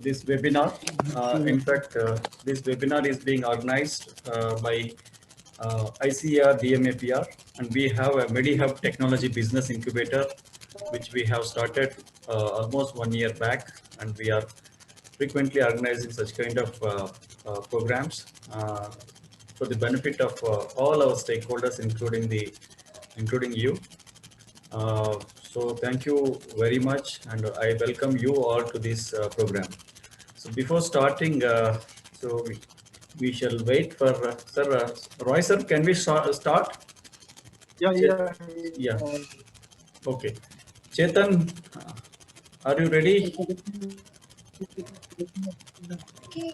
This webinar. In fact, this webinar is being organized by ICR DMAPR, and we have a Medi-Hub Technology Business Incubator, which we have started almost 1 year back, and we are frequently organizing such kind of programs for the benefit of all our stakeholders, including you. So thank you very much, and I welcome you all to this program. So before starting, so we shall wait for Sir Roy sir. Can we start? Yeah. Okay. Chetan, are you ready?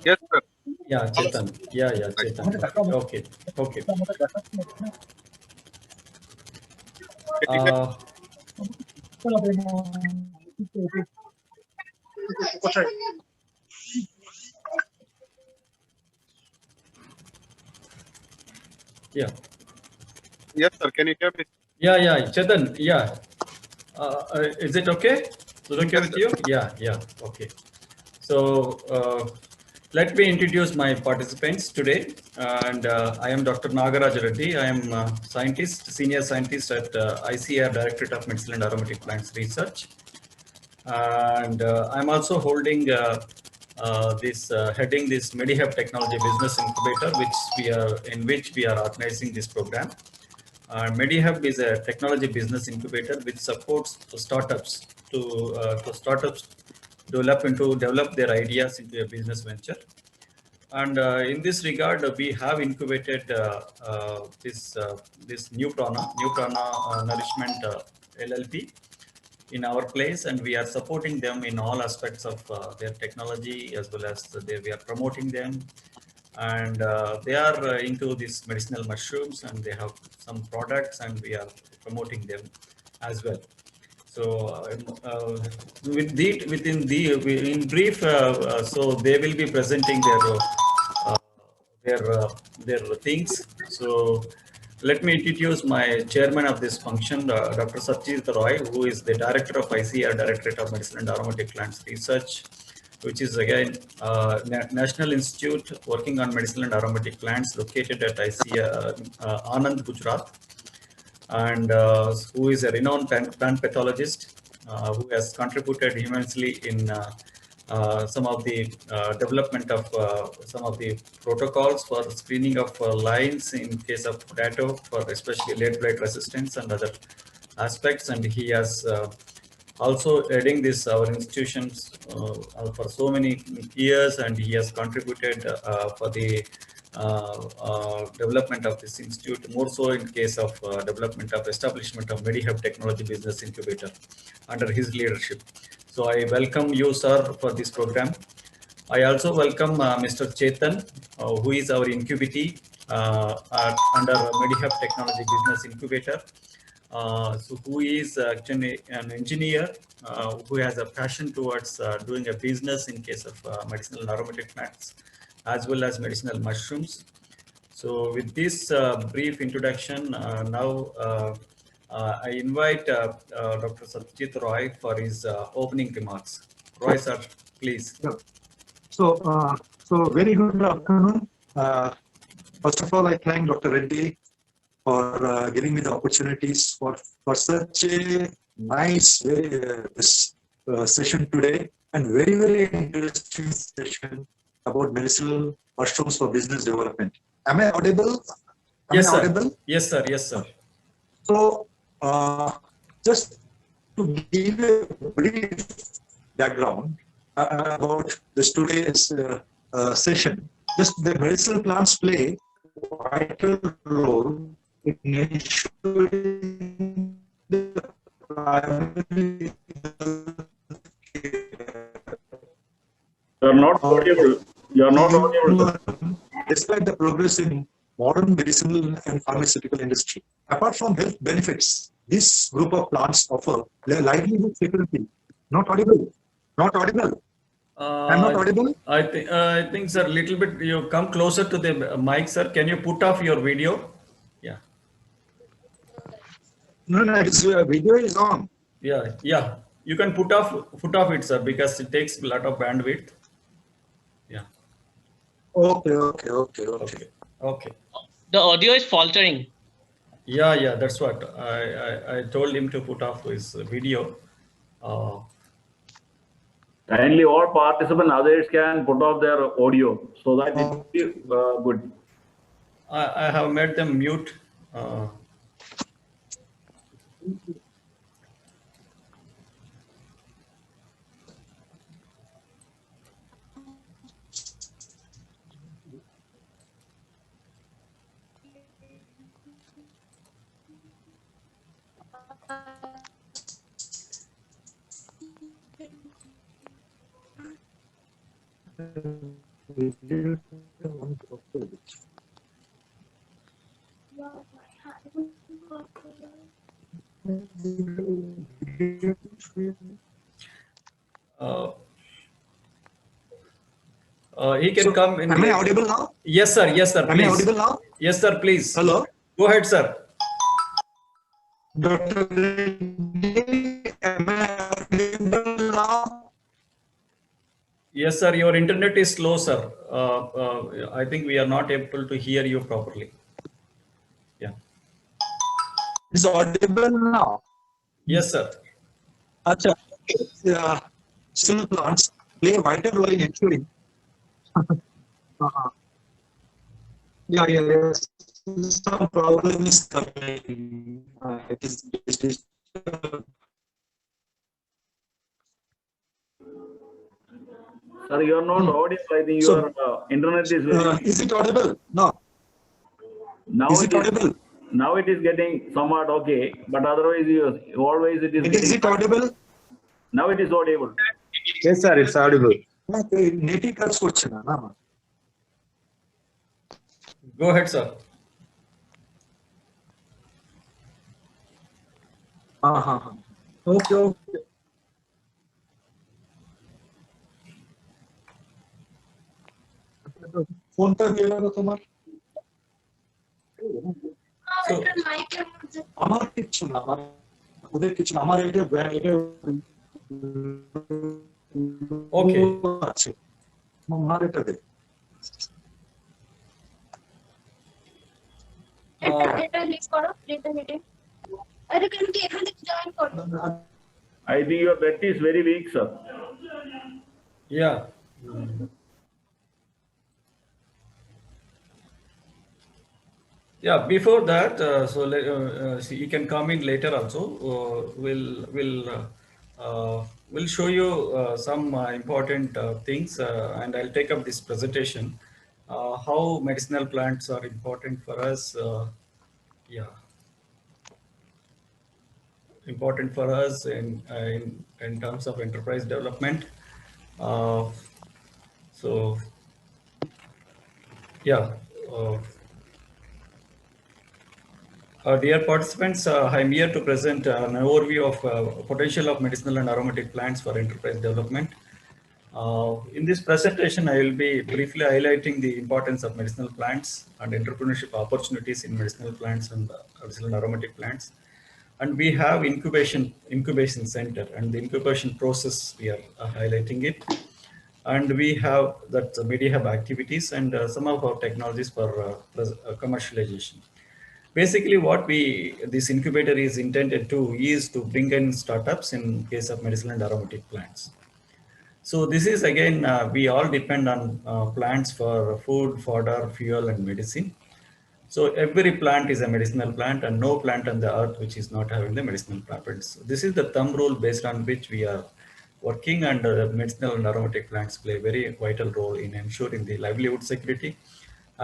Yes, sir. Yeah, Chetan. Yeah, Chetan. Okay. Yeah. Yes, sir. Can you hear me? Yeah, Chetan. Yeah. Is it okay? Is it okay with you? Yeah. Okay. So let me introduce my participants today. And I am Dr. Nagaraj Reddy. I am senior scientist at ICR, Directorate of Medicinal and Aromatic Plants Research. And I'm also holding heading this Medi-Hub Technology Business Incubator, in which we are organizing this program. Medi-Hub is a technology business incubator which supports startups to develop their ideas into a business venture. And in this regard, we have incubated this new prana nourishment LLP in our place, and we are supporting them in all aspects of their technology, as well as we are promoting them. And they are into these medicinal mushrooms, and they have some products, and we are promoting them as well. So in brief, so they will be presenting their things. So let me introduce my chairman of this function, Dr. Satyajit Roy, who is the director of ICR, Directorate of Medicinal and Aromatic Plants Research, which is again National Institute working on medicinal and aromatic plants, located at ICR Anand, Gujarat, and who is a renowned plant pathologist who has contributed immensely in some of the development of some of the protocols for screening of lines in case of potato, for especially late blight resistance and other aspects. And he has also heading this our institutions for so many years, and he has contributed for the development of this institute, more so in case of establishment of Medi-Hub Technology Business Incubator under his leadership. So I welcome you, sir, for this program. I also welcome Mr. Chetan, who is our incubee under Medi-Hub Technology Business Incubator. So who is actually an engineer who has a passion towards doing a business in case of medicinal and aromatic plants, as well as medicinal mushrooms. So with this brief introduction, now I invite Dr. Satyajit Roy for his opening remarks. Roy, sir, please. Yeah. So very good afternoon. First of all, I thank Dr. Reddy for giving me the opportunities for such a nice session today, and very interesting session about medicinal mushrooms for business development. Am I audible? Yes, sir. Yes, sir. So, just to give a brief background about this today's session, just the medicinal plants play a vital role in ensuring the primary You're not audible. Despite the progress in modern medicinal and pharmaceutical industry. Apart from health benefits, this group of plants offer livelihood security. Not audible. I'm not audible. I think, sir, a little bit. You come closer to the mic, sir. Can you put off your video? Yeah. No, this video is on. Yeah. You can put off it, sir, because it takes a lot of bandwidth. Okay. Okay. The audio is faltering. Yeah, that's what I told him to put off his video. Kindly all participants, others can put off their audio so that it will be good. I have made them mute. He can come in. Am I audible now? Yes, sir. Please. Am I audible now? Yes, sir. Please. Hello? Go ahead, sir. Dr. Reddy, am I audible now? Yes, sir. Your internet is slow, sir. I think we are not able to hear you properly. Yeah. Is audible now? Yes, sir. Acha. Still plants play a vital role in ensuring. Yes. Some problem is coming. It is Sir, you are not audible. I think your internet is very. Is it audible? No. Now Is it audible? Now it is getting somewhat okay, but otherwise, always it is. Is it audible? Now it is audible. Yes, sir, it's audible. Neti cuts vachina na. Go ahead, sir. Okay. Phone पर गेला ना তোমার আমার কিছু না ওদের কিছু না আমার এটা Okay. আছে আমার এটা দে এটা লিস্ট করো রিটার্ন মিটিং আরে কেন কি এখান থেকে জয়েন করো I think your bet is very weak, sir. Yeah. Yeah. Before that, so you can come in later also. We'll show you some important things, and I'll take up this presentation. How medicinal plants are important for us. Important for us in terms of enterprise development. Dear participants, I'm here to present an overview of potential of medicinal and aromatic plants for enterprise development. In this presentation, I will be briefly highlighting the importance of medicinal plants and entrepreneurship opportunities in medicinal plants and medicinal and aromatic plants. And we have incubation center and the incubation process, we are highlighting it. And we have that Medi-Hub activities and some of our technologies for commercialization. Basically, what this incubator is intended to is to bring in startups in case of medicinal and aromatic plants. So this is again, we all depend on plants for food, fodder, fuel, and medicine. So every plant is a medicinal plant, and no plant on the earth which is not having the medicinal properties. So this is the thumb rule based on which we are working, and medicinal and aromatic plants play a very vital role in ensuring the livelihood security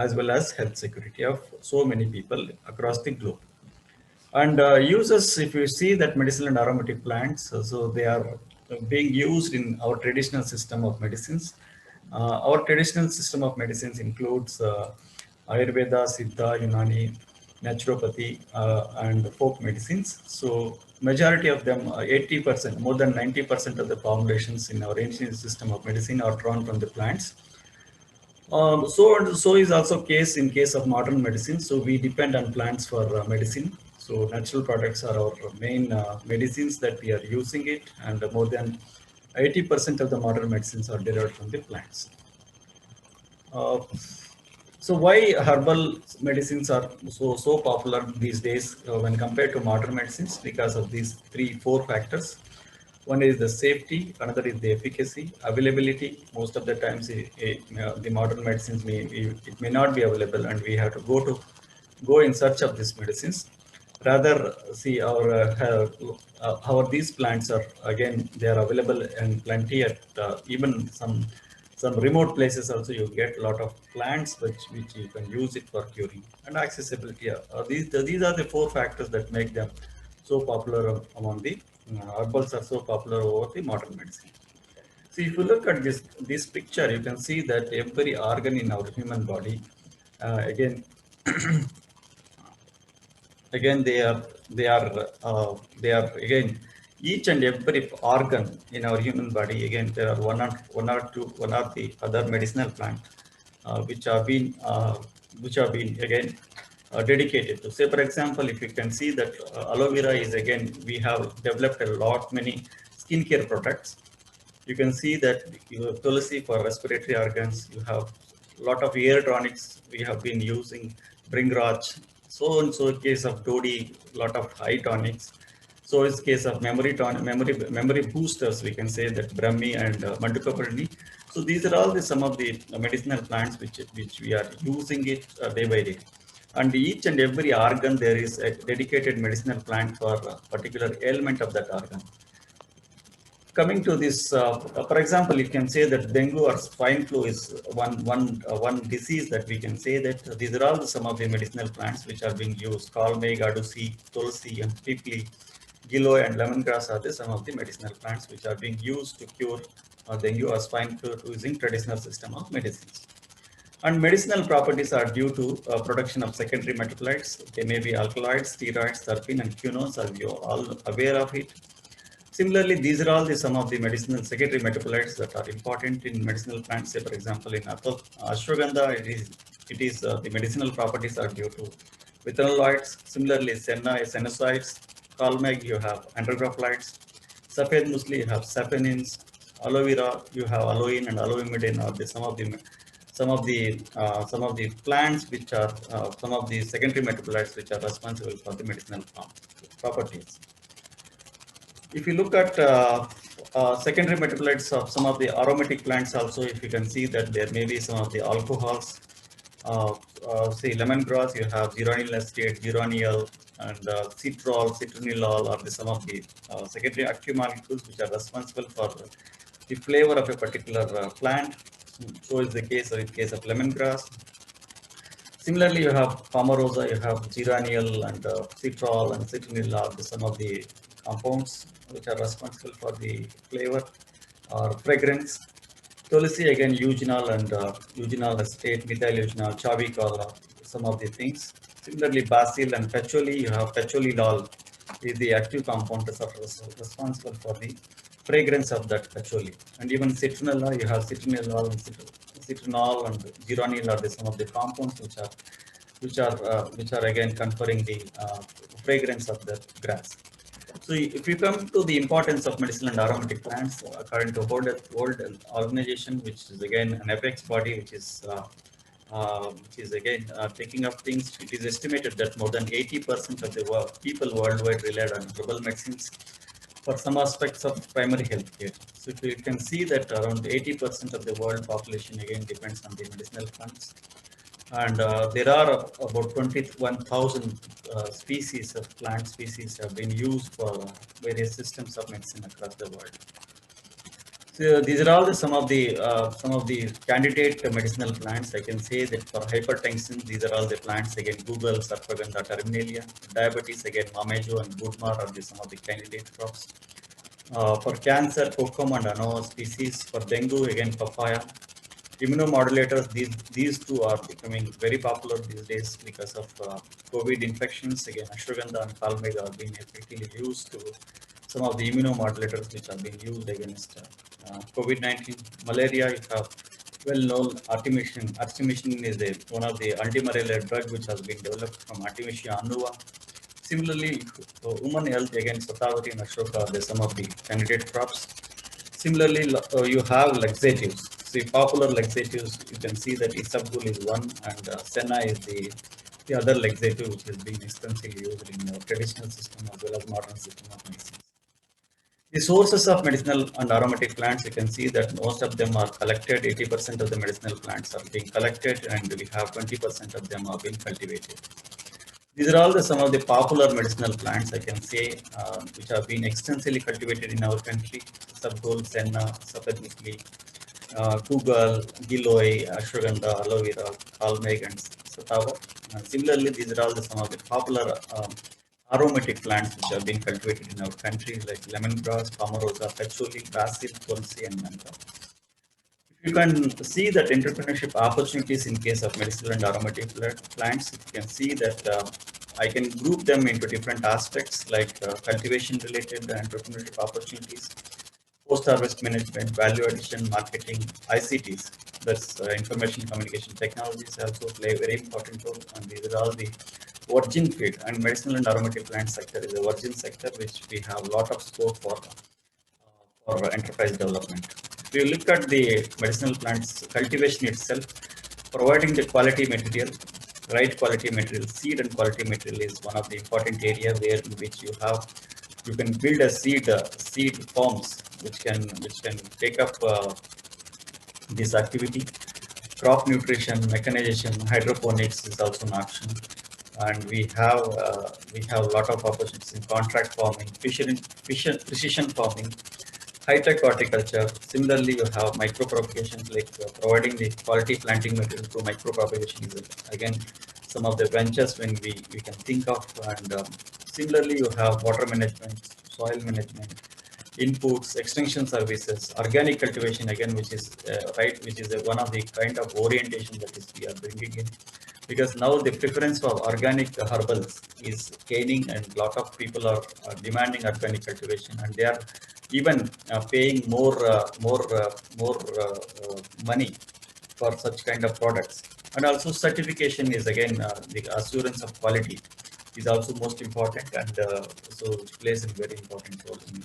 as well as health security of so many people across the globe. And users, if you see that medicinal and aromatic plants, so they are being used in our traditional system of medicines. Our traditional system of medicines includes Ayurveda, Siddha, Unani, Naturopathy, and folk medicines. So majority of them, 80%, more than 90% of the formulations in our ancient system of medicine are drawn from the plants. So is also case in case of modern medicine. So we depend on plants for medicine. So natural products are our main medicines that we are using it, and more than 80% of the modern medicines are derived from the plants. Uh, so why herbal medicines are so popular these days when compared to modern medicines? Because of these four factors. One is the safety, another is the efficacy, availability. Most of the times, the modern medicines it may not be available, and we have to go in search of these medicines. Rather, see our these plants are again they are available in plenty at even some remote places. Also, you get a lot of plants which you can use it for curing, and accessibility. These are the four factors that make them so popular among the herbals are so popular over the modern medicine. See, if you look at this picture, you can see that every organ in our human body, again, again they are again each and every organ in our human body. Again, there are one or the other medicinal plant which have been again dedicated to. Say, for example, if you can see that aloe vera is again we have developed a lot many skincare products. You can see that you have tulsi for respiratory organs. You have a lot of ear tonics we have been using, Bringraj. So and so case of Dodi, lot of eye tonics. So is case of memory boosters. We can say that Brahmi and Mandukapurni. So these are all some of the medicinal plants which we are using it day by day. And each and every organ there is a dedicated medicinal plant for a particular ailment of that organ. Coming to this, for example, you can say that dengue or swine flu is one disease that we can say that these are all some of the medicinal plants which are being used. Kalme, Gadusi, Tulsi, and Pipli, Gilloy, and lemongrass are some of the medicinal plants which are being used to cure dengue or swine flu using traditional system of medicines. And medicinal properties are due to production of secondary metabolites. They may be alkaloids, steroids, terpene, and quinones, as you are all aware of it. Similarly, these are all some of the medicinal secondary metabolites that are important in medicinal plants. Say, for example, in ashwagandha, it is the medicinal properties are due to vithanolides. Similarly, senna is senosides. Kalmeg, you have andrographlides. Safed musli, you have saponins. Aloe vera, you have aloin and aloimidin are some of the plants which are some of the secondary metabolites which are responsible for the medicinal properties. If you look at secondary metabolites of some of the aromatic plants also, if you can see that there may be some of the alcohols. Say lemongrass, you have geranyl acetate, geraniol, and citrol, citronellol are some of the secondary active molecules which are responsible for the flavor of a particular plant. So is the case in case of lemongrass. Similarly, you have Pomarosa, you have geraniol and citrol and citronellol, some of the compounds which are responsible for the flavor or fragrance. Tulsi, again, eugenol and eugenol acetate, methyl eugenol, chavicola, some of the things. Similarly, basil and patchouli, you have patchoulidol is the active compound responsible for the fragrance of that patchouli. And even citronella, you have citronellol and citronol and geraniol are some of the compounds which are again conferring the fragrance of the grass. So if you come to the importance of medicinal and aromatic plants, according to World Health Organization, which is again an apex body, which is again taking up things, it is estimated that more than 80% of the people worldwide rely on herbal medicines for some aspects of primary health care. So if you can see that around 80% of the world population again depends on the medicinal plants. And there are about 21,000 species of plant species have been used for various systems of medicine across the world. So these are all some of the candidate medicinal plants. I can say that for hypertension, these are all the plants. Again, Google, Sarpaganda, Terminalia. Diabetes, again, Mamejo and Budmar are some of the candidate crops. For cancer, Kokum and Anoa species. For dengue, again, papaya. Immunomodulators, these two are becoming very popular these days because of COVID infections. Again, ashwagandha and kalmeg are being effectively used to some of the immunomodulators which are being used against COVID-19. Malaria, you have well-known artemisinin. Artemisinin is one of the antimalarial drug which has been developed from Artemisia annua. Similarly, women health, again, Satavati and Ashoka are some of the candidate crops. Similarly, you have laxatives. see popular laxatives, you can see that isabgol is one, and senna is the other laxative which has been extensively used in our traditional system as well as modern system of medicine. The sources of medicinal and aromatic plants, you can see that most of them are collected. 80% of the medicinal plants are being collected, and we have 20% of them are being cultivated. These are all some of the popular medicinal plants I can say, which have been extensively cultivated in our country: Isabgol, Senna, Safed Musli, Kugal, Giloy, Ashwagandha, Aloe Vera, Kalmeg, and Satawa. Similarly, these are all some of the popular aromatic plants which have been cultivated in our country, like lemongrass, pomarosa, patchouli, basil, tulsi, and manta. You can see that entrepreneurship opportunities in case of medicinal and aromatic plants. You can see that I can group them into different aspects, like cultivation related entrepreneurship opportunities, post-harvest management, value addition, marketing, ICTs, that's information communication technologies also play a very important role, and these are all the virgin feed, and medicinal and aromatic plant sector is a virgin sector which we have a lot of scope for enterprise development. If you look at the medicinal plants cultivation itself, providing the quality material, right quality material, seed and quality material is one of the important area where in which you can build a seed farms which can take up this activity. Crop nutrition, mechanization, hydroponics is also an option, and we have a lot of opportunities in contract farming, precision farming, high-tech horticulture. Similarly, you have micro-propagation, like providing the quality planting material through micro-propagation is again some of the ventures when we can think of. And similarly, you have water management, soil management, inputs, extension services, organic cultivation again, which is which is one of the kind of orientation that is we are bringing in, because now the preference for organic herbals is gaining, and a lot of people are demanding organic cultivation, and they are even paying more money for such kind of products. And also certification is again the assurance of quality is also most important, and so it plays a very important role in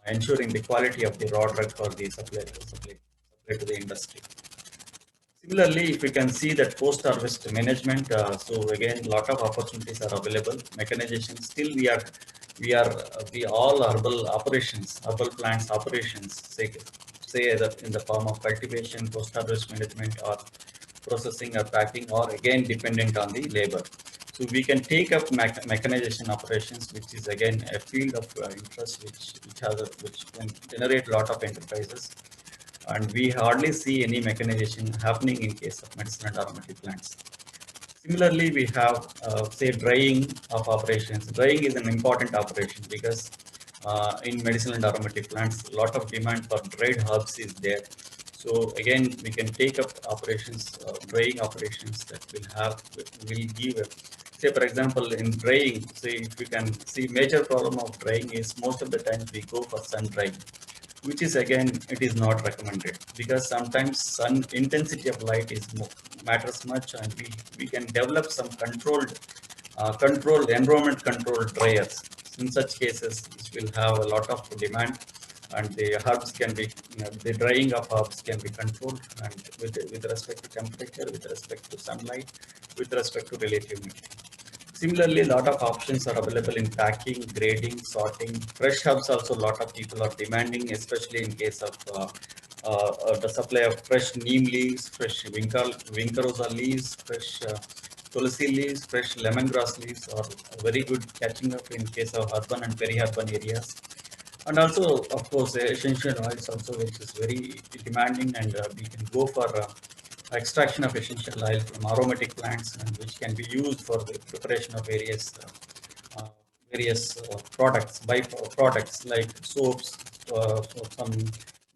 ensuring the quality of the raw drug for the supply to the industry. Similarly, if you can see that post-harvest management, so again, a lot of opportunities are available. Mechanization, still we all herbal operations, herbal plants operations, say that in the form of cultivation, post-harvest management, or processing or packing, or again dependent on the labor. So we can take up mechanization operations, which is again a field of interest, which can generate a lot of enterprises, and we hardly see any mechanization happening in case of medicinal and aromatic plants. Similarly, we have say drying of operations. Drying is an important operation because in medicinal and aromatic plants, a lot of demand for dried herbs is there. So again, we can take up operations, drying operations that will give say for example in drying. Say if you can see, major problem of drying is most of the times we go for sun drying, which is again it is not recommended, because sometimes sun intensity of light is matters much, and we can develop some controlled environment controlled dryers. In such cases, this will have a lot of demand, and the herbs can be, the drying of herbs can be controlled, and with respect to temperature, with respect to sunlight, with respect to relative humidity. Similarly, a lot of options are available in packing, grading, sorting. Fresh herbs also a lot of people are demanding, especially in case of the supply of fresh neem leaves, fresh vincarosa leaves, fresh tulsi leaves, fresh lemongrass leaves are very good catching up in case of urban and peri-urban areas. And also, of course, essential oils also, which is very demanding, and we can go for extraction of essential oil from aromatic plants, and which can be used for the preparation of various products, products like soaps, some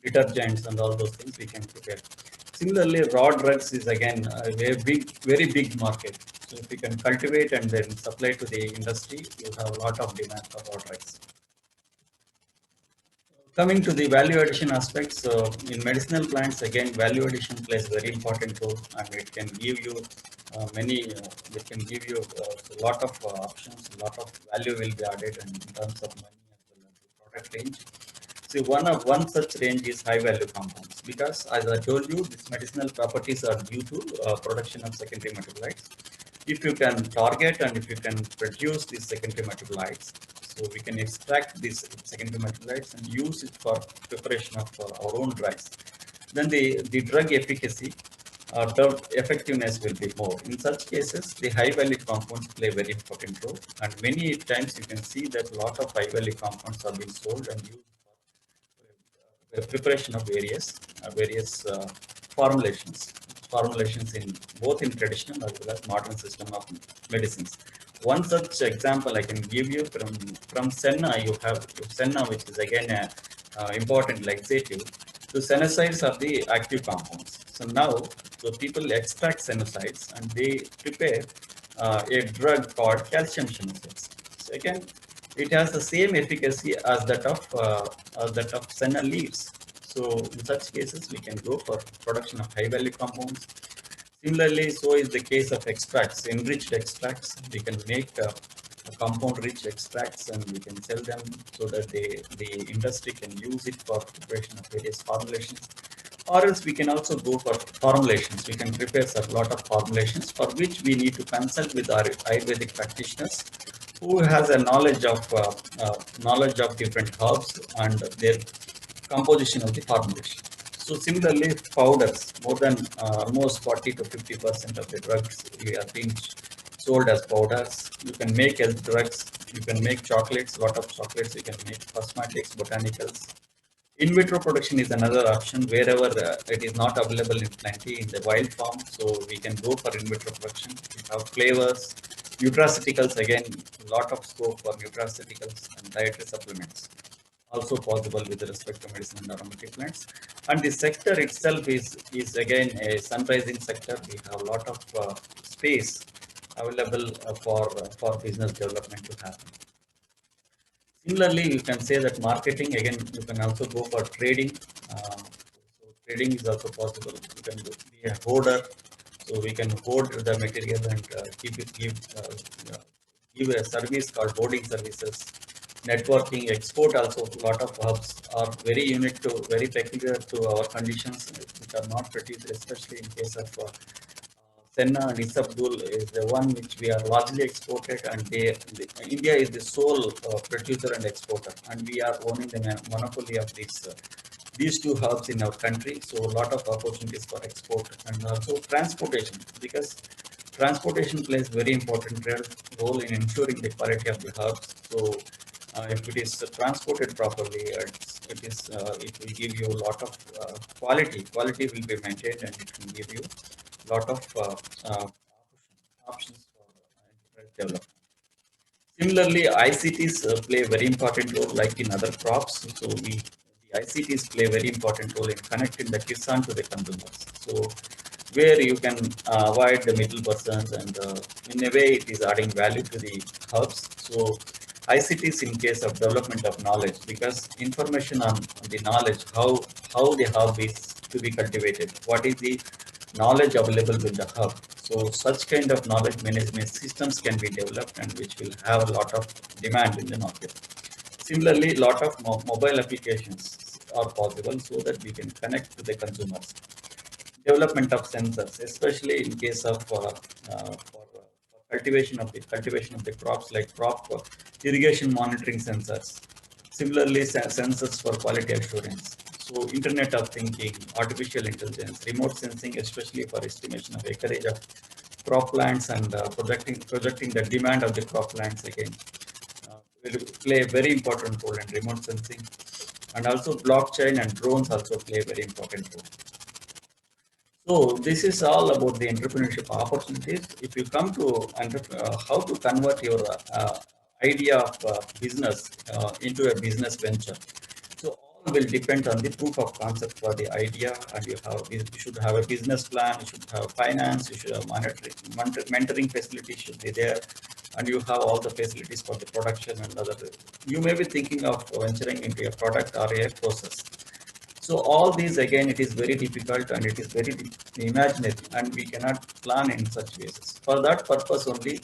detergents, and all those things we can prepare. Similarly, raw drugs is again a very big market. So if you can cultivate and then supply to the industry, you have a lot of demand for raw drugs. Coming to the value addition aspects, in medicinal plants, again, value addition plays a very important role, and it can give you it can give you a lot of options, a lot of value will be added, and in terms of money as well as the product range. So one such range is high value compounds. because as I told you, these medicinal properties are due to production of secondary metabolites. If you can target and if you can produce these secondary metabolites, so we can extract these secondary metabolites and use it for preparation of our own drugs, then the drug efficacy or drug effectiveness will be more. In such cases, the high value compounds play a very important role, and many times you can see that a lot of high value compounds are being sold and used for preparation of various formulations in both in traditional as well as modern system of medicines. One such example I can give you from senna. You have senna, which is again a important laxative. So senosides are the active compounds. So now, so people extract senosides and they prepare a drug called calcium senosides. So again, it has the same efficacy as that of senna leaves. So in such cases, we can go for production of high value compounds. Similarly, so is the case of extracts, enriched extracts. We can make compound rich extracts and we can sell them so that the industry can use it for preparation of various formulations. Or else we can also go for formulations. We can prepare a lot of formulations for which we need to consult with our Ayurvedic practitioners who has a knowledge of different herbs and their composition of the formulation. So similarly, powders, more than almost 40 to 50% of the drugs are being sold as powders. You can make health drugs, you can make chocolates, lot of chocolates, you can make cosmetics, botanicals. In vitro production is another option wherever it is not available in plenty in the wild form. So we can go for in vitro production. We have flavors, nutraceuticals, again, a lot of scope for nutraceuticals and dietary supplements. Also possible with respect to medicine and aromatic plants. And the sector itself is again a sun-rising sector. We have a lot of space available for business development to happen. Similarly, you can say that marketing, again, you can also go for trading. So trading is also possible. You can be a hoarder, so we can hoard the material and give a service called hoarding services. Networking, export also, a lot of hubs are very unique to, very peculiar to our conditions, which are not produced, especially in case of Senna and Isabdul is the one which we are largely exported, and India is the sole producer and exporter, and we are owning the monopoly of these two hubs in our country. So a lot of opportunities for export and also transportation, because transportation plays very important role in ensuring the quality of the herbs. So if it is transported properly, it will give you a lot of quality. Quality will be maintained, and it can give you a lot of options for enterprise development. Similarly, ICTs play a very important role, like in other crops. So the ICTs play a very important role in connecting the kisan to the consumers. So where you can avoid the middle persons, and in a way it is adding value to the herbs. So ICTs in case of development of knowledge, because information on the knowledge, how the herb is to be cultivated, what is the knowledge available with the herb. So such kind of knowledge management systems can be developed, and which will have a lot of demand in the market. Similarly, a lot of mobile applications are possible so that we can connect to the consumers. Development of sensors, especially in case of for cultivation of the crops, like crop irrigation monitoring sensors. Similarly, sensors for quality assurance. So Internet of Thinking, artificial intelligence, remote sensing, especially for estimation of acreage of croplands and projecting the demand of the croplands again. Will play a very important role in remote sensing, and also blockchain and drones also play a very important role. So this is all about the entrepreneurship opportunities. If you come to how to convert your idea of business into a business venture, so all will depend on the proof of concept for the idea, and you should have a business plan, you should have finance, you should have mentoring facilities should be there, and you have all the facilities for the production and other. You may be thinking of venturing into a product or a process. So all these, again, it is very difficult and it is very imaginary, and we cannot plan in such ways. For that purpose only,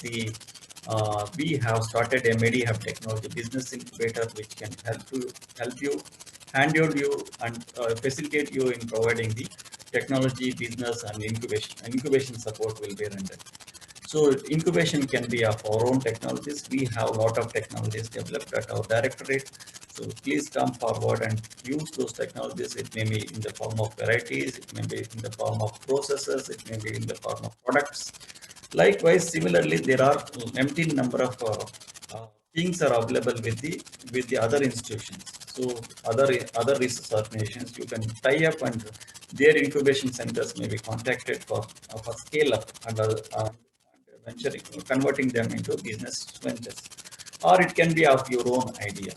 we have started a Medi-Hub technology business incubator, which can help you handle you and facilitate you in providing the technology, business, and incubation. Incubation support will be rendered. So incubation can be of our own technologies. We have a lot of technologies developed at our directorate. So please come forward and use those technologies. It may be in the form of varieties, it may be in the form of processes, it may be in the form of products. Likewise, similarly, there are empty number of things are available with the other institutions. So other research organizations, you can tie up and their incubation centers may be contacted for scale up and venturing, converting them into business ventures, or it can be of your own idea.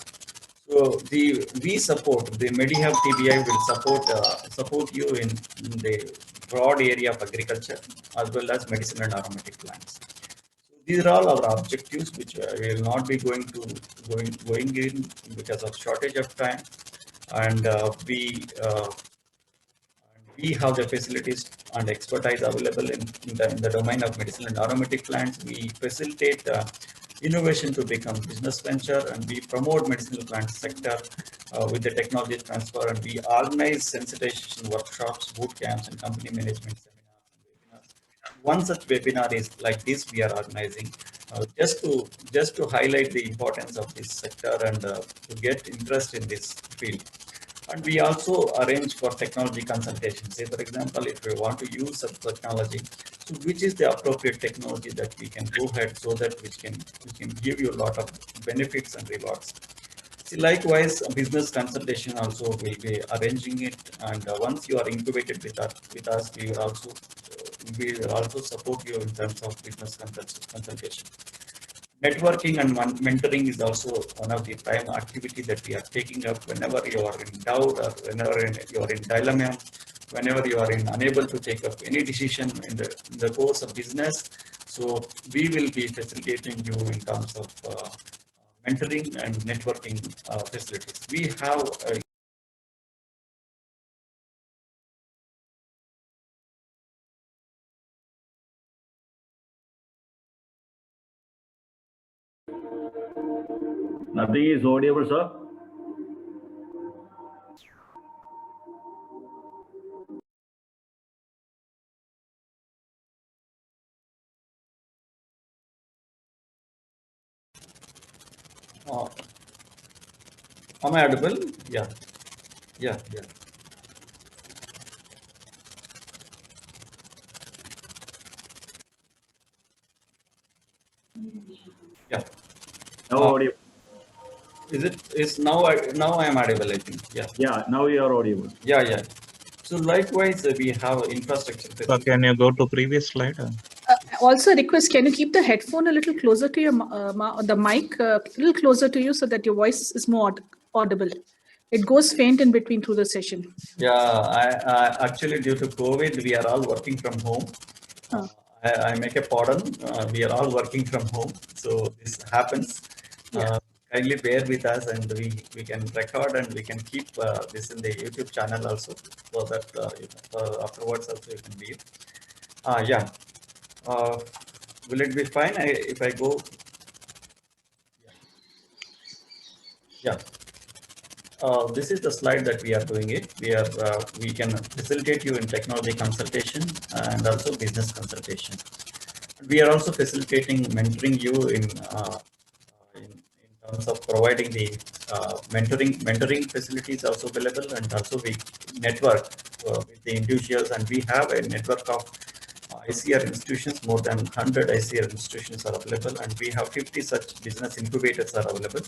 So we support the Medi-Hub TBI will support you in the broad area of agriculture as well as medicinal and aromatic plants. So these are all our objectives, which we will not be going in because of shortage of time, and we have the facilities and expertise available in the domain of medicinal and aromatic plants. We facilitate innovation to become business venture, and we promote medicinal plant sector with the technology transfer, and we organize sensitization workshops, boot camps, and company management seminars and webinars. One such webinar is like this we are organizing just to highlight the importance of this sector and to get interest in this field. And we also arrange for technology consultation. Say, for example, if we want to use such technology, so which is the appropriate technology that we can go ahead so that we can give you a lot of benefits and rewards. See, likewise, business consultation also will be arranging it. And once you are incubated with us, we will also support you in terms of business consultation. Networking and mentoring is also one of the prime activity that we are taking up whenever you are in doubt or whenever you are in dilemma, whenever you are unable to take up any decision in the course of business. So we will be facilitating you in terms of mentoring and networking facilities. We have Nothing is audible, sir. am I audible? Yeah. Yeah. Yeah. Now audible. Is now I am audible, I think. Yeah. Yeah, now you are audible. Yeah. So likewise, we have infrastructure. So can you go to previous slide? Also request, can you keep the headphone a little closer to your the mic, a little closer to you so that your voice is more audible. It goes faint in between through the session. Yeah, I actually due to COVID, we are all working from home. I make a pardon. We are all working from home, so this happens. Yeah. Kindly bear with us, and we can record and we can keep this in the YouTube channel also, so that afterwards also you can view. Yeah. Will it be fine if I go? Yeah. This is the slide that we are doing it. We can facilitate you in technology consultation and also business consultation. We are also facilitating mentoring you in terms of providing the mentoring facilities also available, and also we network with the individuals, and we have a network of ICR institutions. More than 100 ICR institutions are available, and we have 50 such business incubators are available.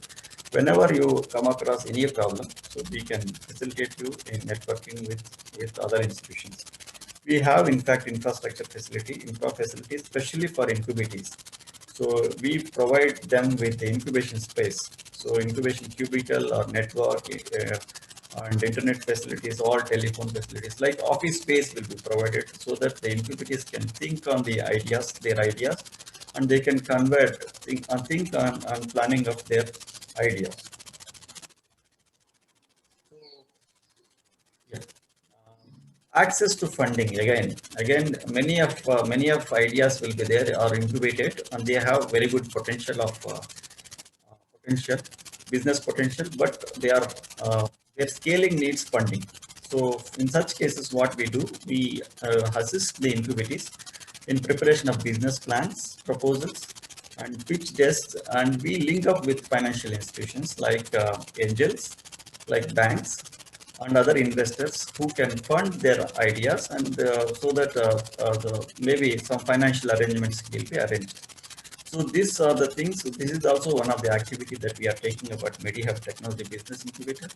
Whenever you come across any problem, so we can facilitate you in networking with other institutions. We have, in fact, infra facility, especially for incubatees. So we provide them with the incubation space. So incubation cubicle or network and internet facilities, all telephone facilities, like office space will be provided so that the incubatees can think on their ideas, and they can think on planning of their ideas. Yeah. Access to funding, again, many of ideas will be there or incubated, and they have very good potential of business potential, but they are their scaling needs funding. So in such cases, what we do, we assist the incubators in preparation of business plans, proposals, and pitch desks, and we link up with financial institutions like angels, like banks, and other investors who can fund their ideas, and so that maybe some financial arrangements will be arranged. So these are the things. So this is also one of the activities that we are taking about Medi-Hub Technology Business Incubator.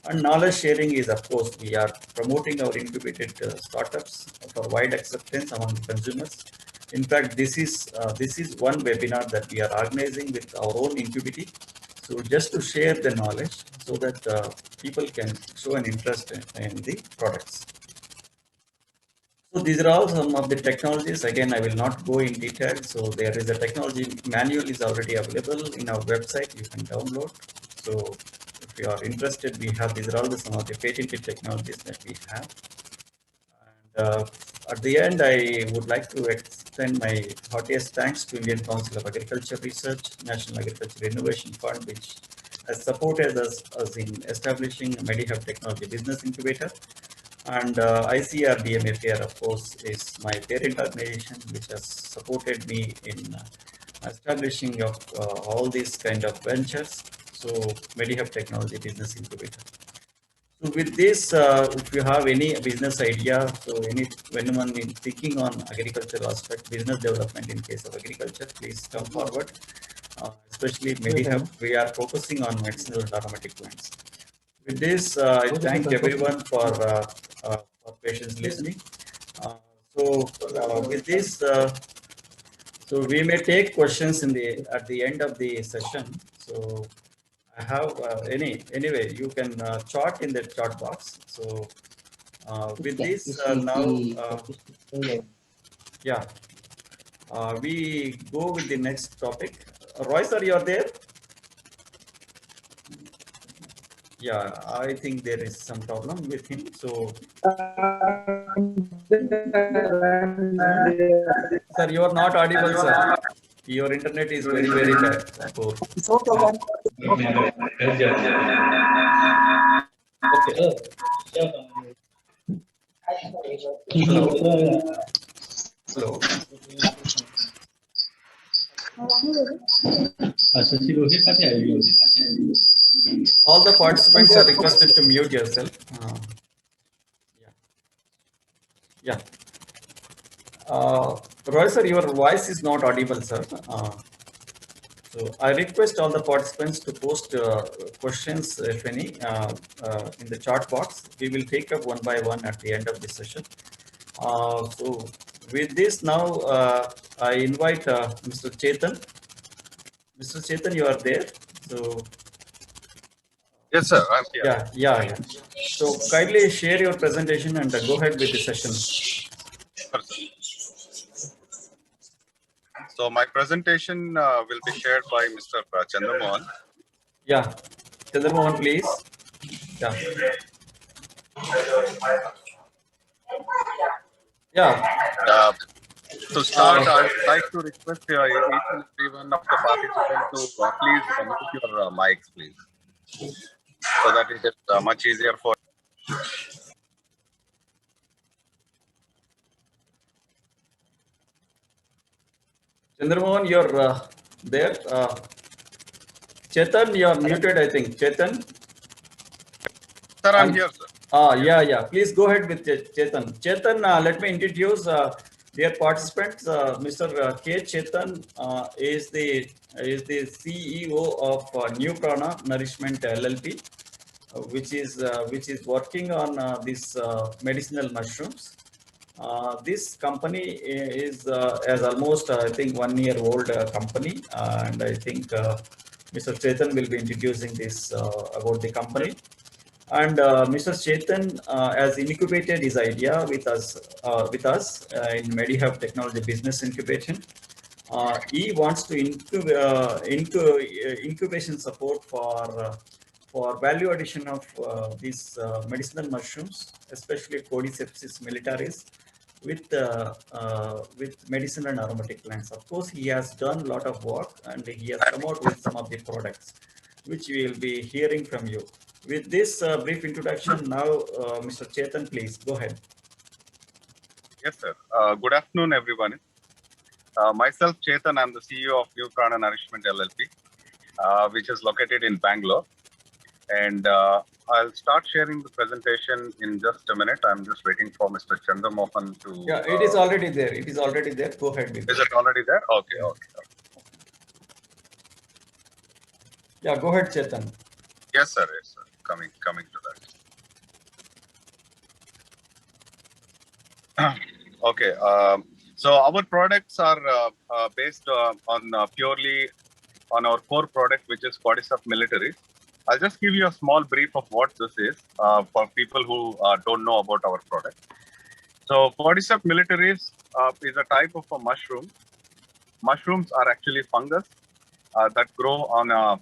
And knowledge sharing is, of course, we are promoting our incubated startups for wide acceptance among consumers. In fact, this is one webinar that we are organizing with our own incubator. So just to share the knowledge so that people can show an interest in the products. So these are all some of the technologies. Again, I will not go in detail. So there is a technology manual is already available in our website. You can download. So if you are interested, we have these are all some of the patented technologies that we have. And at the end, I would like to extend my heartiest thanks to Indian Council of Agriculture Research, National Agriculture Innovation Fund, which has supported us in establishing a Medi-Hub Technology Business Incubator. And ICRDMFAR, of course, is my parent organization, which has supported me in establishing of all these kind of ventures. So Medi-Hub Technology Business Incubator. So with this, if you have any business idea, so anyone is thinking on agricultural aspect, business development in case of agriculture, please come forward. Especially Medi-Hub, we are focusing on medicinal and aromatic plants. With this, I thank everyone for patience listening. With this, so we may take questions at the end of the session. So I have anyway, you can chart in the chat box. So with this yeah, we go with the next topic. Roy sir, you are there? Yeah, I think there is some problem with him. So, sir, you are not audible, sir. Your internet is very, very bad. Poor. Okay. Hello. Hello. All the participants are requested to mute yourself. Yeah. Roy sir, your voice is not audible, sir. So I request all the participants to post questions, if any, in the chat box. We will take up one by one at the end of the session. So with this now, I invite Mr. Chetan. Mr. Chetan, you are there. So yes, sir. I'm here. Yeah. So kindly share your presentation and go ahead with the session. So my presentation will be shared by Mr. Chandramohan. Yeah, Chandramohan, please. Yeah. To start, I would like to request each and every one of the participants to please mute your mics, please, so that it is much easier for. Chandramohan, you're there. Chetan, you're muted, I think. Chetan? Sir, I'm here, sir. Yeah. Please go ahead with Chetan. Chetan, let me introduce dear participants. Mr. K. Chetan is the CEO of New Prana Nourishment LLP, which is working on these medicinal mushrooms. This company is as almost I think 1 year old company, and I think Mr. Chetan will be introducing this about the company. And Mr. Chetan has incubated his idea with us in Medi-Hub Technology Business Incubation. He wants to incubation support for value addition of these medicinal mushrooms, especially Cordyceps militaris, with medicinal and aromatic plants. Of course, he has done a lot of work and he has come out with some of the products, which we will be hearing from you. With this brief introduction, now Mr. Chetan, please go ahead. Yes, sir. Good afternoon, everyone. Myself, Chetan, I'm the CEO of New Prana Nourishment LLP, which is located in Bangalore. And I'll start sharing the presentation in just a minute. I'm just waiting for Mr. Chandramohan to... Yeah, it is already there. It is already there. Go ahead. Is it already there? Okay, Yeah. okay. Yeah, go ahead, Chetan. Yes, sir. Yes, sir. Coming to that. Okay. So our products are based on purely on our core product, which is Cordyceps militaris. I'll just give you a small brief of what this is for people who don't know about our product. So Cordyceps militaris is a type of a mushroom. Mushrooms are actually fungus that grow on a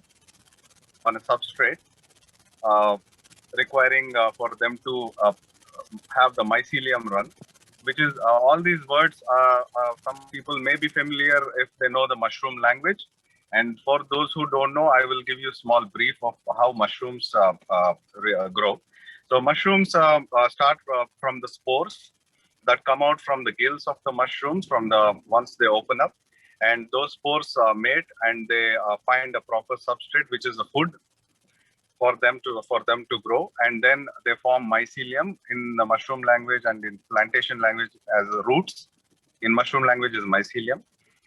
substrate, requiring for them to have the mycelium run, which is all these words. Some people may be familiar if they know the mushroom language. And for those who don't know, I will give you a small brief of how mushrooms grow. So mushrooms start from the spores that come out from the gills of the mushrooms once they open up. And those spores mate and they find a proper substrate, which is the food for them to grow, and then they form mycelium in the mushroom language, and in plantation language as roots. In mushroom language is mycelium,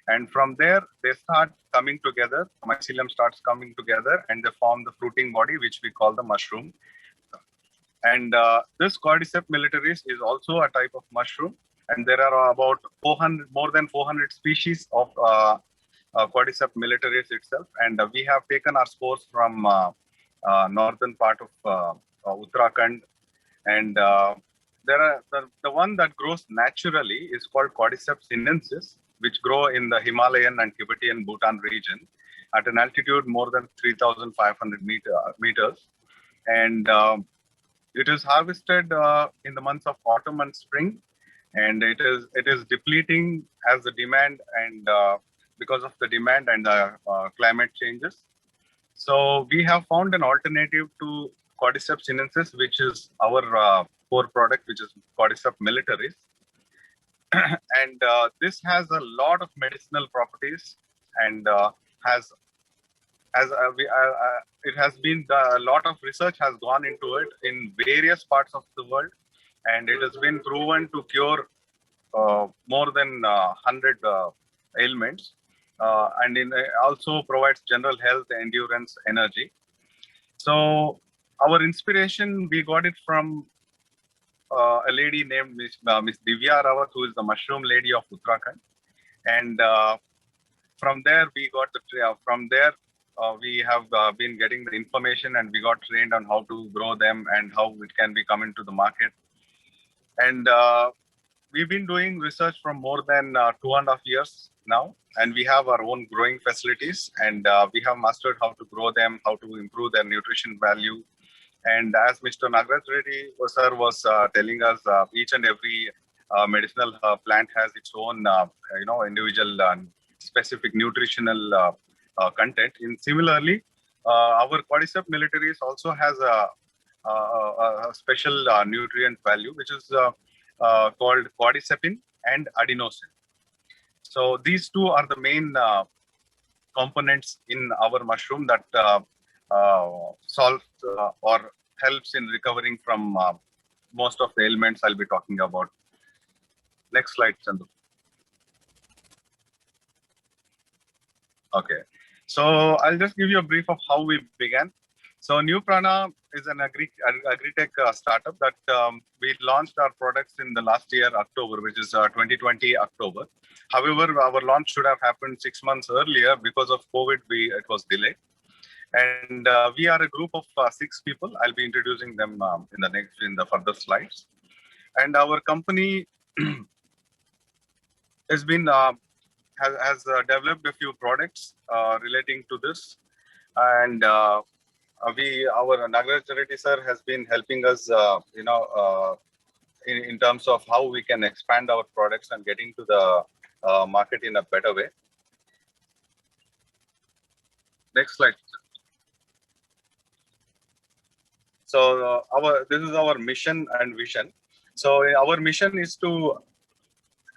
and from there they start coming together. Mycelium starts coming together, and they form the fruiting body, which we call the mushroom. And this Cordyceps militaris is also a type of mushroom, and there are about more than 400 species of Cordyceps militaris itself, and we have taken our spores from northern part of Uttarakhand, and there are the one that grows naturally is called Cordyceps sinensis, which grow in the Himalayan and Tibetan Bhutan region at an altitude more than 3,500 meters, and it is harvested in the months of autumn and spring, and it is depleting as the demand and because of the demand and the climate changes. So we have found an alternative to Cordyceps sinensis, which is our core product, which is Cordyceps militaris. And this has a lot of medicinal properties, and it has been a lot of research has gone into it in various parts of the world, and it has been proven to cure more than 100 ailments, and also provides general health, endurance, energy. So our inspiration, we got it from a lady named Miss Divya Rawat, who is the mushroom lady of Uttarakhand, and from there we got we have been getting the information, and we got trained on how to grow them and how it can be come into the market. And we've been doing research from more than 2.5 years now, and we have our own growing facilities, and we have mastered how to grow them, how to improve their nutrition value. And as Mr. Nagaraj Reddy sir was telling us, each and every medicinal plant has its own individual specific nutritional content. And similarly, our Cordyceps militaris also has a special nutrient value, which is called cordycepin and adenosine. So these two are the main components in our mushroom that solves or helps in recovering from most of the ailments I'll be talking about. Next slide, Chandu. Okay, so I'll just give you a brief of how we began. So New Prana is an agri-tech startup that we launched our products in the last year, October, which is 2020 October. However, our launch should have happened 6 months earlier. Because of COVID, it was delayed. And we are a group of 6 people. I'll be introducing them in the further slides. And our company has been has developed a few products relating to this, and our Nagaraj Reddy sir has been helping us, in terms of how we can expand our products and getting to the market in a better way. Next slide. So this is our mission and vision. So our mission is to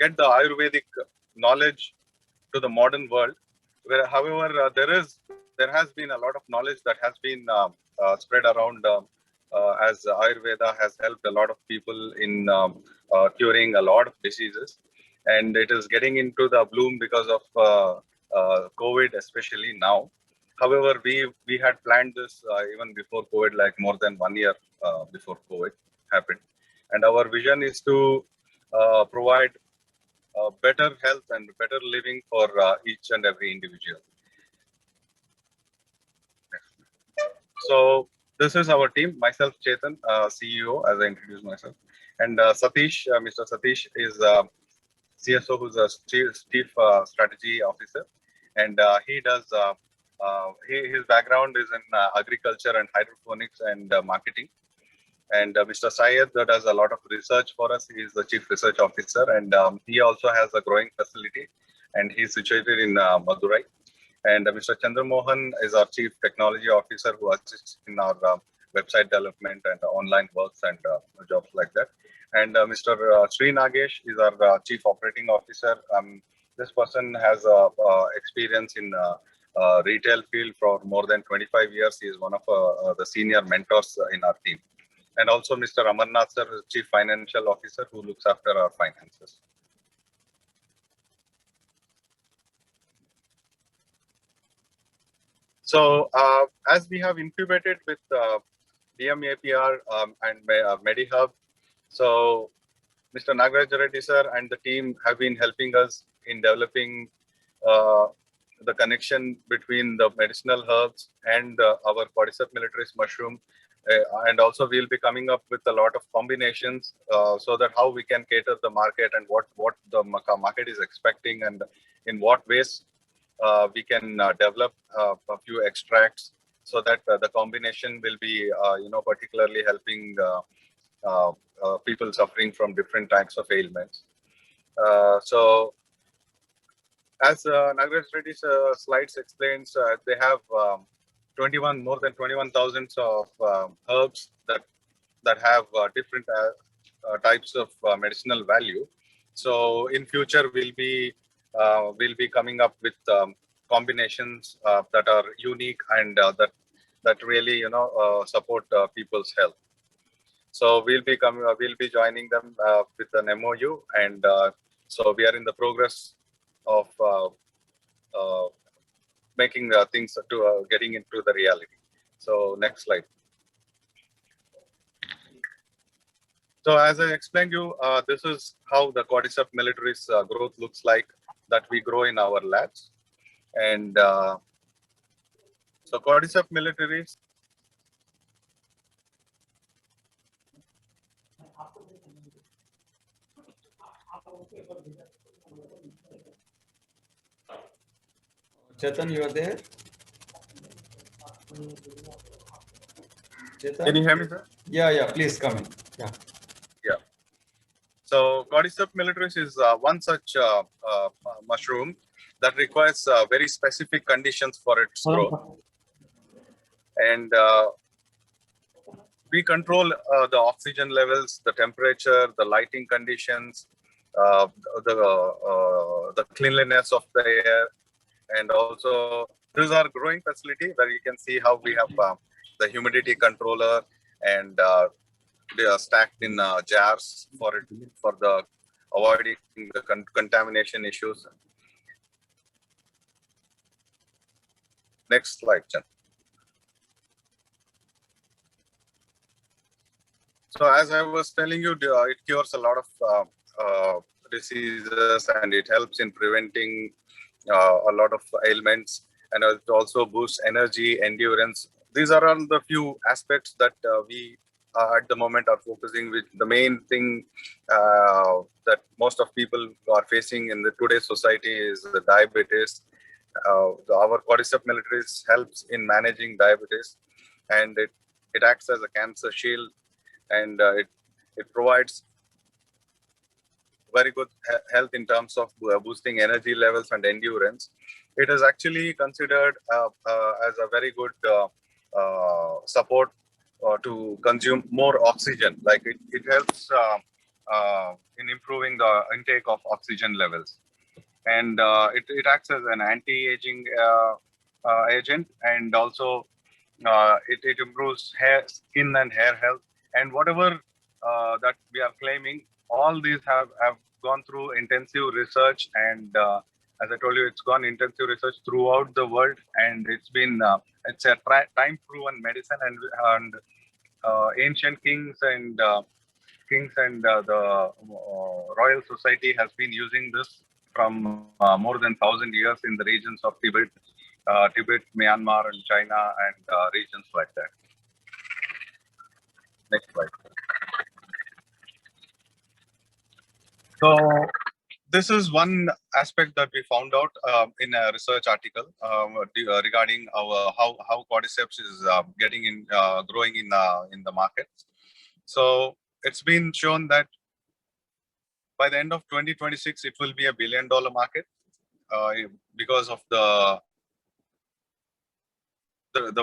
get the Ayurvedic knowledge to the modern world. Where, however, there has been a lot of knowledge that has been spread around as Ayurveda has helped a lot of people in curing a lot of diseases, and it is getting into the bloom because of COVID, especially now. However, we had planned this even before COVID, like more than 1 year before COVID happened, and our vision is to provide better health and better living for each and every individual. So this is our team. Myself, Chetan, CEO, as I introduced myself, and Satish, Mr. Satish is CSO, who's a chief strategy officer, and he does. His background is in agriculture and hydroponics and marketing. And Mr. Syed does a lot of research for us. He is the chief research officer, and he also has a growing facility, and he's situated in Madurai. And Mr. Chandramohan is our chief technology officer, who assists in our website development and online works and jobs like that. And Mr. Sri Nagesh is our chief operating officer. This person has experience in retail field for more than 25 years. He is one of the senior mentors in our team. And also Mr. Amarnath sir, is chief financial officer, who looks after our finances. So as we have incubated with DMAPR and Medi-Hub, so Mr. Nagaraj Reddy sir and the team have been helping us in developing the connection between the medicinal herbs and our Cordyceps militaris mushroom. And also we'll be coming up with a lot of combinations so that how we can cater the market and what the market is expecting, and in what ways we can develop a few extracts so that the combination will be particularly helping people suffering from different types of ailments. So as Nagaraj Reddy's slides explains, they have more than 21,000 of herbs that have different types of medicinal value. So in future we'll be coming up with combinations that are unique and that really support people's health. So we'll be joining them with an MOU, and so we are in the progress of making things to getting into the reality. So next slide. So as I explained you, this is how the Cordyceps militaris growth looks like, that we grow in our labs. And so Cordyceps militaris, Chetan, you are there? Chetan? Can you hear me, sir? Yeah, please come in. Yeah. So Cordyceps militaris is one such mushroom that requires very specific conditions for its growth. And we control the oxygen levels, the temperature, the lighting conditions, the cleanliness of the air, and also this is our growing facility where you can see how we have the humidity controller, and they are stacked in jars for the avoiding the contamination issues. Next slide, Chan. So as I was telling you, it cures a lot of diseases, and it helps in preventing a lot of ailments, and it also boosts energy, endurance. These are all the few aspects that we at the moment are focusing with. The main thing that most of people are facing in the today's society is the diabetes. Our Cordyceps militaris helps in managing diabetes, and it acts as a cancer shield, and it provides very good health in terms of boosting energy levels and endurance. It is actually considered as a very good support to consume more oxygen. Like it helps in improving the intake of oxygen levels, and it acts as an anti-aging agent, and also it improves skin and hair health, and whatever that we are claiming, all these have gone through intensive research, and as I told you, it's gone intensive research throughout the world, and it's a time-proven medicine, and ancient kings and the Royal Society has been using this from more than 1,000 years in the regions of Tibet, Myanmar, and China, and regions like that. Next slide. So this is one aspect that we found out in a research article regarding how Cordyceps is growing in the market. So it's been shown that by the end of 2026, it will be $1 billion market because of the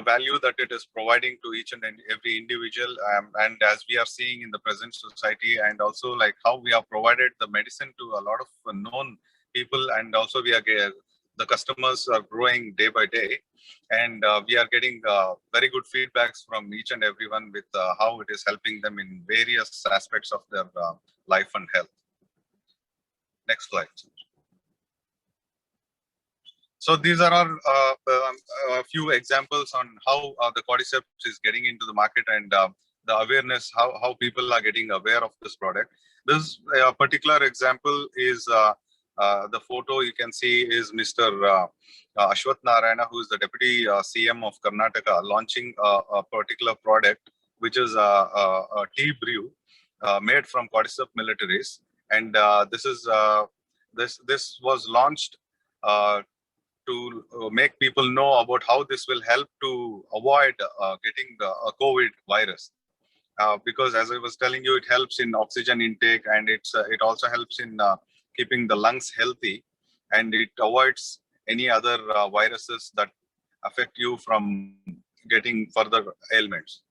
value that it is providing to each and every individual, and as we are seeing in the present society, and also like how we have provided the medicine to a lot of known people, and also the customers are growing day by day, and we are getting very good feedbacks from each and everyone with how it is helping them in various aspects of their life and health. Next slide. So these are a few examples on how the Cordyceps is getting into the market, and the awareness, how people are getting aware of this product. This particular example is the photo you can see is Mr. Ashwath Narayana, who is the Deputy CM of Karnataka, launching a particular product, which is a tea brew made from Cordyceps militaris, and this was launched to make people know about how this will help to avoid getting a COVID virus. Because as I was telling you, it helps in oxygen intake, and it also helps in keeping the lungs healthy, and it avoids any other viruses that affect you from getting further ailments.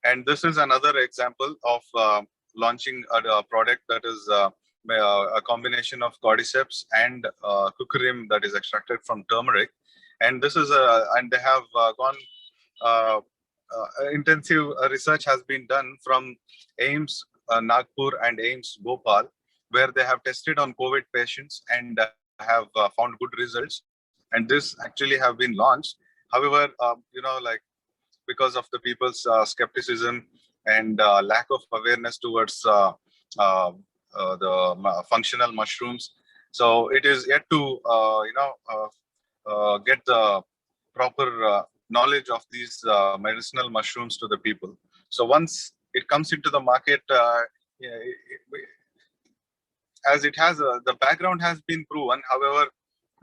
And this is another example of launching a product that is a combination of Cordyceps and cucurim that is extracted from turmeric, and this is and they have gone intensive research has been done from AIIMS Nagpur and AIIMS Bhopal, where they have tested on COVID patients and have found good results, and this actually have been launched. However, because of the people's skepticism and lack of awareness towards the functional mushrooms, so it is yet to get the proper knowledge of these medicinal mushrooms to the people. So once it comes into the market, as it has the background has been proven, however,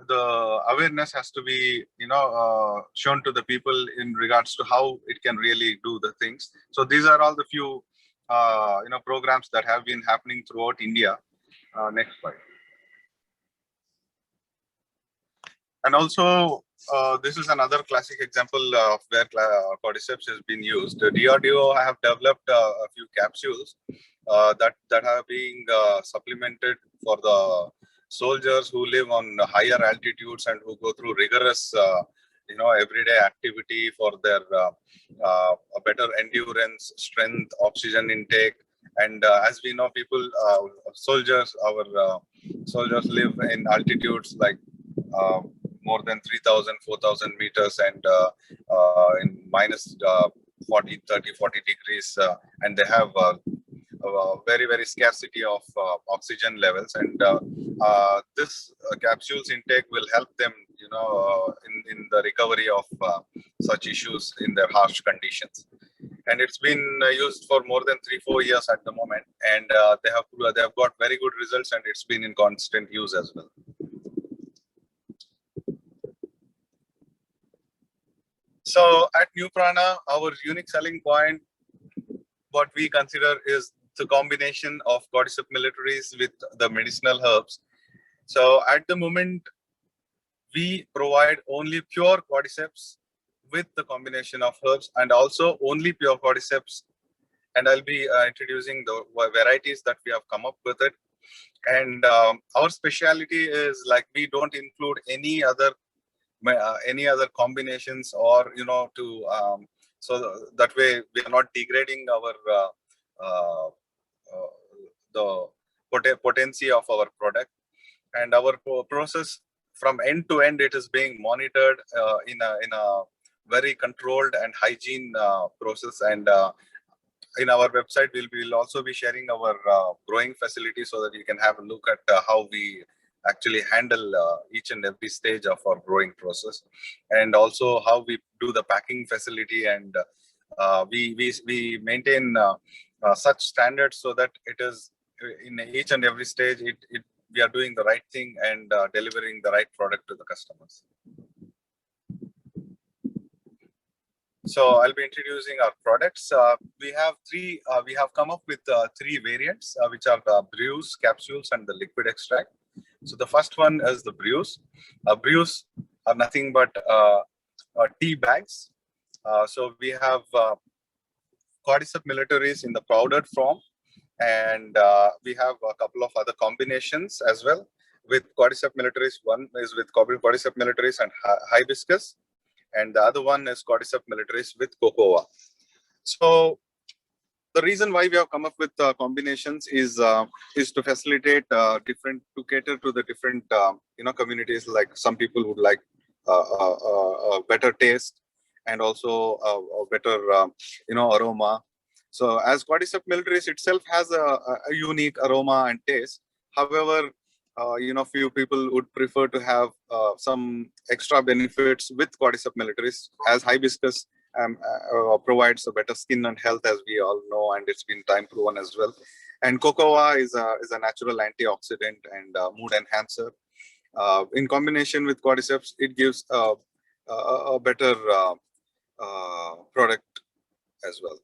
the awareness has to be shown to the people in regards to how it can really do the things. So these are all the few programs that have been happening throughout India. Next slide. And also this is another classic example of where Cordyceps has been used. The DRDO have developed a few capsules that are being supplemented for the soldiers who live on higher altitudes and who go through rigorous everyday activity for their better endurance, strength, oxygen intake. And as we know, soldiers live in altitudes like more than 3,000, 4,000 meters, and in minus 40 degrees, and they have very, very scarcity of oxygen levels, and this capsules intake will help them in the recovery of such issues in their harsh conditions. And it's been used for more than 3-4 years at the moment, and they have got very good results, and it's been in constant use as well. So at New Prana, our unique selling point, what we consider is the combination of Cordyceps militaris with the medicinal herbs. So at the moment, we provide only pure Cordyceps with the combination of herbs, and also only pure Cordyceps. And I'll be introducing the varieties that we have come up with it. And our speciality is like we don't include any other combinations, or so that way we are not degrading our the potency of our product. And our process from end to end, it is being monitored in a very controlled and hygiene process. And in our website, we'll also be sharing our growing facility, so that you can have a look at how we actually handle each and every stage of our growing process, and also how we do the packing facility. And we maintain such standards, so that it is in each and every stage, we are doing the right thing and delivering the right product to the customers. So I'll be introducing our products. We have come up with 3 variants, which are the brews, capsules, and the liquid extract. So the first one is the brews. Brews are nothing but tea bags. So we have Cordyceps militaris in the powdered form, and we have a couple of other combinations as well with Cordyceps militaris. One is with Cordyceps militaris and hibiscus, and the other one is Cordyceps militaris with cocoa. So the reason why we have come up with combinations is to facilitate to cater to the different communities. Like some people would like a better taste, and also a better aroma. So as Cordyceps militaris itself has a unique aroma and taste. However, few people would prefer to have some extra benefits with Cordyceps militaris, as hibiscus provides a better skin and health, as we all know, and it's been time proven as well. And cocoa is a natural antioxidant and mood enhancer. In combination with Cordyceps, it gives a better product as well.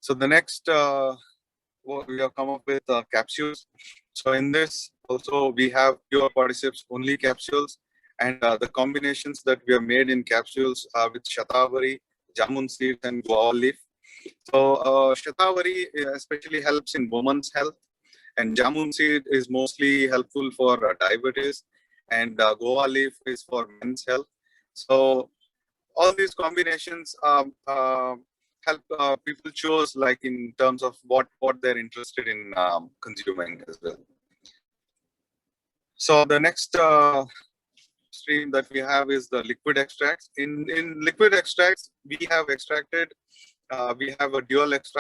So the next, we have come up with capsules. So in this also we have pure Cordyceps only capsules, and the combinations that we have made in capsules with shatavari, jamun seeds, and guava leaf. So shatavari especially helps in women's health, and jamun seed is mostly helpful for diabetes, and guava leaf is for men's health. So all these combinations help people choose, like in terms of what they're interested in consuming as well. So the next stream that we have is the liquid extracts. In liquid extracts, we have extracted, we have a dual extract